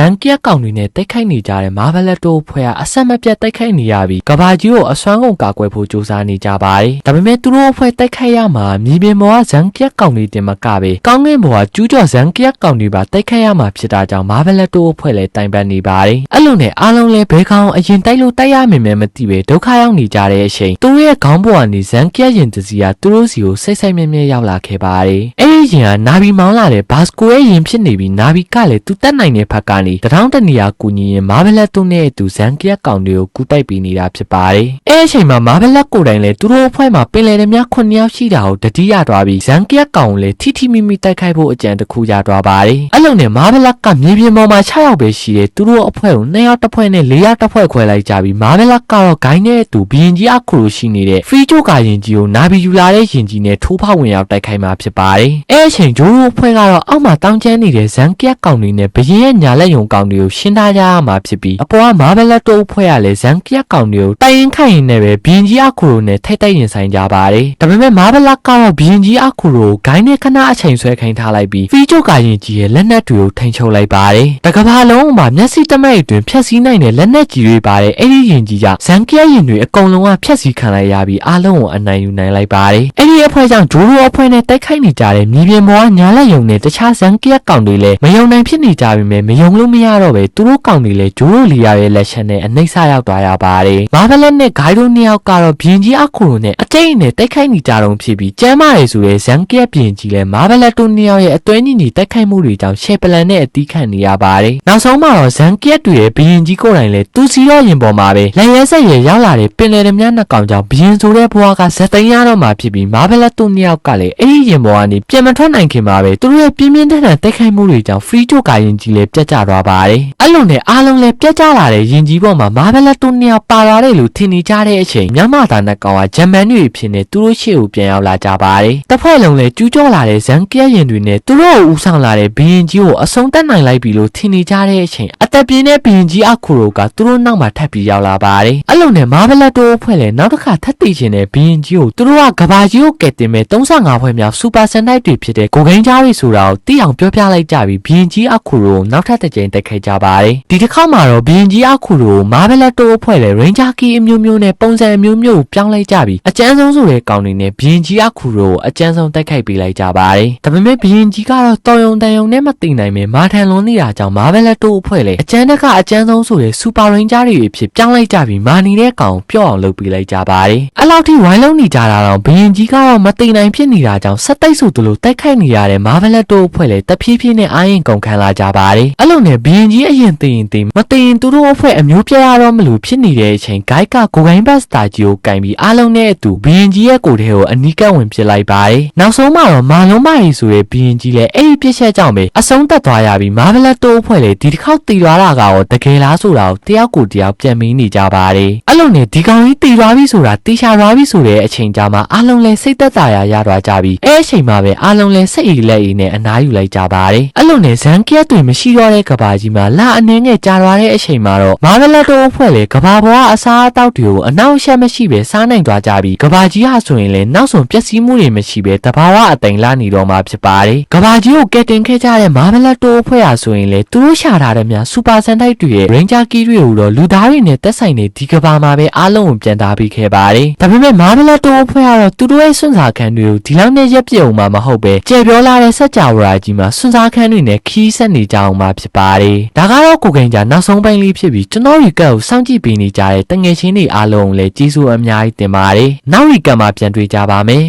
န်ကီးကောင်တွေနဲ့တိုက်ခိုက်နေကြတဲ့မာဗလက်တိုဖွဲ့ကအဆက်မပြတ်တိုက်ခိုက်နေရပြီးကဘာကြီးကိုအစွမ်းကုန်ကာကွယ်ဖို့ကြိုးစားနေကြပါတယ်။ဒါပေမဲ့သူတို့အဖွဲ့တိုက်ခိုက်ရမှာမြေပြင်ပေါ်ကဇန်ကီးကောင်တွေတင်မကပဲကောင်းကင်ပေါ်ကကျူးကျော်ဇန်ကီးကောင်တွေပါတိုက်ခိုက်ရမှာဖြစ်တာကြောင့်မာဗလက်တိုအဖွဲ့လည်းတိုင်ပတ်နေပါတယ်။အဲ့လိုနဲ့အားလုံးလည်းဘဲကောင်အရင်တိုက်လို့တိုက်ရမယ်မသိပဲဒုက္ခရောက်နေကြတဲ့အချိန်သူတို့ရဲ့ခေါင်းပေါ်ကနေဇန်ကီးရင်တစီကသူတို့စီကိုစိတ်ဆိုင်မြဲမြဲရောက်လာခဲ့ပါတယ်။အဲ့ဒီရင်ကနာဘီမောင်းလာတဲ့ဘာစကိုရဲ့ရင်ဖြစ်နေပြီးနာဘီကလည်းသူတက်နိုင်တဲ့ဖက်ကနေတထောင်းတနေရာကူညီရင်မာဗလက်တိုနဲ့သူဇန်ကီးကောင်တွေကိုကူတိုက်ပေးနေတာဖြစ်ပါတယ်။အဲ့အချိန်မှာမာဗလက်ကိုတိုင်လည်းသူတို့အဖွဲ့မှာပင်လယ်ဓမြ9ယောက်ရှိတာကိုတတိယသွားပြီးဇန်ကီးကောင်လည်းထိထိမိမိတိုက်ခိုက်ဖို့အကြံတစ်ခုရသွားပါတယ်။အဲ့လိုနဲ့မာဗလက်ကမြေပြင်ပေါ်မှာ6ယောက်ပဲရှိတယ်သူတို့အဖွဲ့ကို2ယောက်တစ်ဖွဲ့နဲ့4ယောက်တစ်ဖွဲ့ခွဲလိုက်ကြပြီးမာဗလက်ကတော့ဂိုင်းနဲ့သူဘီရင်ကြီးအခုလိုရှိနေတဲ့ဖရီဂျိုကာရင်ကြီးကိုနာဘီယူလာတဲ့ရင်ကြီးနဲ့ထိုးဖောက်ဝင်ရောက်တိုက်ခိုက်မှာဖြစ်ပါတယ်။အဲ့အချိန်ဂျိုးတို့အဖွဲ့ကတော့အောက်မှာတောင်းကျမ်းနေတဲ့ဇန်ကီးကောင်တွေနဲ့ဘရင်ရဲ့ညာလက်ယုံကောင်တွေကိုရှင်းထားကြရမှာဖြစ်ပြီးအပေါ်ကမာဗလက်တို့အဖွဲ့ကလည်းဇန်ကီးကောင်တွေကိုတိုင်ရင်ခိုင်ရင်နဲ့ပဲဘီရင်ကြီးအခုလိုနဲ့ထိတ်တိုက်ရင်ဆိုင်ကြပါတယ်။ဒါပေမဲ့မာဗလက်ကတော့ဘီရင်ကြီးအခုလိုဂိုင်းနဲ့ခဏအချိန်ဆွဲခိုင်းထားလိုက်ပြီးဖရီဂျိုကာရင်ကြီးရဲ့လက်နက်တွေကိုထိန်းချုပ်လိုက်ပါတယ်။တကဘာလုံးမှာမျက်စိတမဲ့အတွင်းဖြက်စီးနိုင်တဲ့လက်နက်ကြီးတွေပါတယ်အဲ့ဒီရင်ကြီးကဇန်ကီးရင်တွေအကုန်လုံးကဖြက်စီးခံလိုက်ရပြီးအားလုံးကိုအနိုင်ယူနိုင်လိုက်ပါတယ်။အဲ့ဒီအဖွဲ့ကြောင့်ဂျိုးရိုအဖွဲ့နဲ့တိုက်ခိုက်နေကြတဲ့မြေပြင်ပေါ်ကညာလက်ယုံနဲ့တခြားဇန်ကီးကောင်တွေလည်းမယုံနိုင်ဖြစ်နေကြပြီမဲ့မယုံလို့မရတော့ပဲသူတို့ကောင်တွေလည်းဂျိုးရိုလီယာရဲ့လက်ချက်နဲ့အနှိမ့်ဆရောက်သွားရပါတယ်။မာဗလက်နဲ့ဂိုင်းတို့နှစ်ယောက်ကတော့ဘီရင်ကြီးအခုလိုနဲ့အကျိတ်နဲ့တိုက်ခိုက်နေကြတော့ဖြစ်ပြီးကျမ်းမာရည်ဆိုတဲ့ဇန်ကီးဘီရင်ကြီးလည်းမာဗလက်တို့နှစ်ယောက်ရဲ့အတွဲညီညီတိုက်ခိုက်မှုတွေကြောင့်ရှယ်ပလန်နဲ့အတီးခံနေရပါတယ်။နောက်ဆုံးမှာတော့ဇန်ကီးတွေရဲ့ဘီရင်ကြီးကိုယ်တိုင်လည်းသူစီရောရင်ပေါ်မှာပဲလက်ရဲဆက်ရဲရောက်လာတဲ့ပင်လယ်ဓမြနှစ်ကောင်ကြောင့်ဘီရင်ဆိုတဲ့ဘွားကဇက်သိန်းရတော့မှာဖြစ်ပြီးမာဗလက်တို့နှစ်ယောက်ကလည်းအဲ့ဒီရင်ပေါ်ကနေပြန်မထွက်နိုင်ခင်မှာပဲသူတို့ရဲ့ပြင်းပြင်းထန်ထန်တိုက်ခိုက်မှုတွေကြောင့်ဖရီဂျိုကာရင်ကြီးလည်းပြတ်ကျသွားပါတယ်။အဲ့လိုနဲ့အားလုံးလည်းပြတ်ကျလာတဲ့ရင်ကြီးပေါ်မှာမာဗလက်တို့နှစ်ယောက်ပါလာတယ်လို့ထင်နေကြတဲ့အချိန်မြန်မာသားနှစ်ကောင်ကဂျမန်တွေဖြစ်နေသူတို့ရှေ့ကိုပြန်ရောက်လာကြပါတယ်။တစ်ဖွဲ့လုံးလည်းကျူးကျော်လာတဲ့ဇန်ကီးရင်တွေနဲ့သူတို့ကိုဦးဆောင်လာတဲ့ဘီရင်ကြီးကိုအဆုံးသတ်နိုင်လိုက်ပြီလို့ထင်နေကြတဲ့အချိန်အသက်ပြင်းတဲ့ဘီရင်ကြီးအခုတို့ကသူတို့နောက်မှာထပ်ပြီးရောက်လာပါတယ်။အဲ့လိုနဲ့မာဗလက်တို့အဖွဲ့လည်းနောက်တစ်ခါထပ်တည်ခြင်းတဲ့ဘီရင်ကြီးကိုသူတို့ကကဘာကြီးကိုကယ်တင်မဲ့35ဖွဲ့မြောက်စူပါဆန်တိုက်တွေဖြစ်တဲ့ကိုဂိန်းကြားတွေဆိုတာကိုသိအောင်ပြောပြလိုက်ကြပြီးဘီရင်ကြီးအခုတို့နောက်ထပ်တစ်ကြိမ်တိုက်ခိုက်ကြပါတယ်။ဒီတစ်ခါမှာတော့ဘီရင်ကြီးအခုတို့မာဗလက်တို့အဖွဲ့လည်းရင်ဂျာကီအမျိုးမျိုးနဲ့ပုံစံအမျိုးမျိုးပြောင်းလိုက်ကြပြီးအကျန်းဆုံးဆိုတဲ့ကောင်တွေနဲ့ဘီရင်ကြီးအခုတို့အကျန်းဆုံးတိုက်ခိုက်ပေးလိုက်ကြပါတယ်။ဒါပေမဲ့ဘီရင်ကြီးကတော့တော်ယုံတန်ယုံနဲ့မသိနိုင်ပဲမာထန်လွန်နေတာကြောင့်မာဗလက်တို့အဖွဲ့လည်းအကျန်းတက်ကအကျန်းဆုံးဆိုတဲ့စူပါရင်ဂျာတွေအဖြစ်ပြောင်းလိုက်ကြပြီးမာနေတဲ့ကောင်ပျော့အောင်လုပ်ပေးလိုက်ကြပါတယ်။အဲ့လောက်ထိဝိုင်းလုံးနေကြတာတော့ဘီရင်ကြီးကတော့မသိနိုင်ဖြစ်နေတာကြောင့်စက်တိုက်ဆိုသူလိုတိုက်ခိုက်နေရတဲ့မာဗလက်တို့အဖွဲ့လည်းတဖြည်းဖြည်းနဲ့အာရင်ကုန်ခံလာကြပါတယ်။အဲ့လိုနဲ့ဘီရင်ကြီးအရင်သိရင်မသိရင်သူတို့အဖွဲ့အမျိုးပြရတော့မလို့ဖြစ်နေတဲ့အချိန်ဂိုက်ကကိုဂိုင်းဘတ်စတာကြီးကိုကင်ပြီးအားလုံးနဲ့အတူဘီရင်ကြီးရဲ့ကိုယ်ထဲကိုအနီးကပ်ဝင်ပစ်လိုက်ပါတယ်။နောက်ဆုံးမှာတော့မာလုံးမရီဆိုတဲ့ဘီရင်ကြီးလည်းအဲ့ဒီပြစ်ချက်ကြောင့်ပဲအဆုံးသတ်သွားရပြီးမာဗလက်တို့အဖွဲ့လည်းဒီတစ်ခေါက်တည်သွားတာကတော့တကယ်လားဆိုတာကိုတယောက်ကိုတယောက်ပြန်မင်းနေကြပါတယ်။အဲ့လိုနဲ့ဒီကောင်ကြီးတည်သွားပြီဆိုတာတေချာသွားပြီဆိုတဲ့အချိန်ကြာမှာအားလုံးလည်းစိတ်သက်သာရသွားကြပြီးအဲ့အချိန်မှာပဲအားလုံးလည်းစိတ်အေးလက်အေးနဲ့အနားယူလိုက်ကြပါတယ်။အဲ့လိုနဲ့ဇန်ကီးတွေမရှိတော့တဲ့ကဘာကြီးမှာလာအနေငယ်ကြာသွားတဲ့အချိန်မှာတော့မာဗလက်တို့အဖွဲ့လည်းကဘာပေါ်ကအစားအသောက်တွေကိုအနောက်ရှက်မရှိပဲစားနိုင်သွားကြပြီးကဘာကြီးဟာဆိုရင်လည်းနောက်ဆုံးပျက်စီးမှုတွေမရှိပဲတဘာဝအသိမ်လာနေတော့မှာဖြစ်ပါတယ်။ကဘာကြီးကိုကယ်တင်ခဲ့ကြတဲ့မာဗလက်တို့အဖွဲ့ဟာဆိုရင်လည်းသူတို့ရှာထားတဲ့များစူပါဆန်တိုက်တွေရဲ့ရင်ဂျာကီတွေကိုတော့လူသားတွေနဲ့တက်ဆိုင်နေဒီကဘာမှာပဲအားလုံးကိုပြန်သားပေးခဲ့ပါတယ်။ဒါပေမဲ့မာဗလက်တို့အဖွဲ့ကတော့သူတို့ရဲ့စွန့်စားခန်းတွေကိုဒီလောက်နဲ့ရက်ပြည့်အောင်မှမဟုတ်ပဲကျေပြောလာတဲ့စက်ကြဝဠာကြီးမှာစွန့်စားခန်းတွေနဲ့ခီးဆက်နေကြအောင်မှဖြစ်ပါတယ်။ဒါကတော့ကိုကိန်းကြနောက်ဆုံးပိုင်းလေးဖြစ်ပြီးကျွန်တော်ရီကတ်ကိုစောင့်ကြည့်ပေးနေကြတဲ့တငယ်ချင်းတွေအားလုံးလည်းကျေးဇူးအများကြီးတင်ပါတယ်။နောက်ရီကတ်မှာပြန်တွေ့ကြပါမယ်။